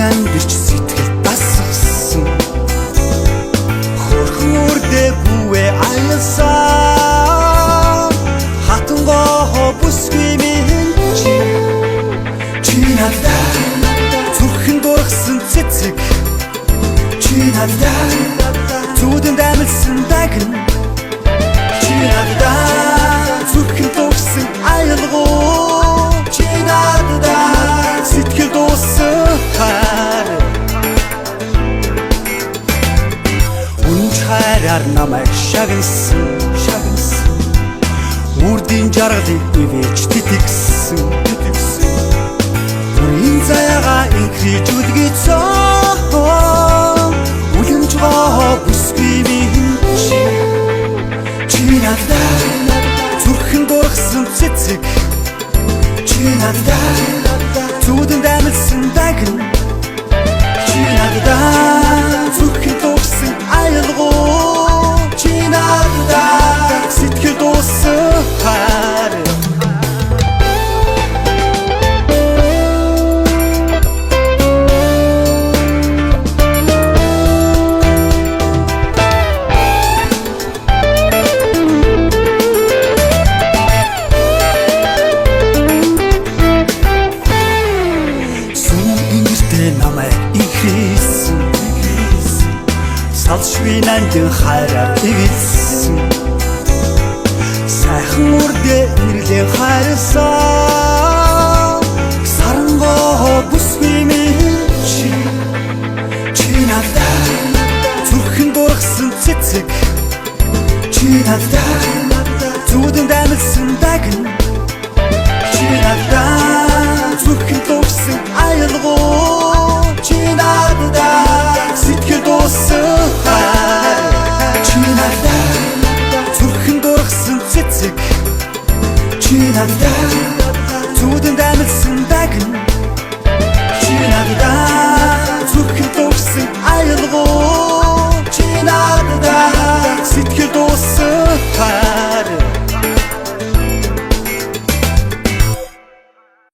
амьдч сэтгэл дасгсан хөрхөн үрдээ бүвэ айлсан хатангоо бүсгүй минь чи надад зүрхэн дургсан цэцэг чи надад зүудэнд амьдсан дагн чи надад зүрхэн дургсан айлгоо чи надад сэтгэл дууссан хараар намайг шагнасан үрдийн жаргалыг ивэж тэтгсэн бүрийн заяага инхриж үлгэцэн үлэмжгоо бүсгүй минь чи надад зүрхэн дургсан цэцэг чи надад зүудэнд амьдсан дагн чи надад зүрхэн дургсан айлгоо чи надад сэтгэл дууссан салшгүй нандин хайраар ивэлсэн сайхан үрдээ нэрлэн хайрсан сарангоо бүсгүй минь чи надад зүрхэн дургсан цэцэг чи надад зүудэнд амьдсан дагн чи надад зүрхэн дургсан айлгоо чи надад сэтгэл дууссан чи надад зүрхэн дургсан цэцэг чи надад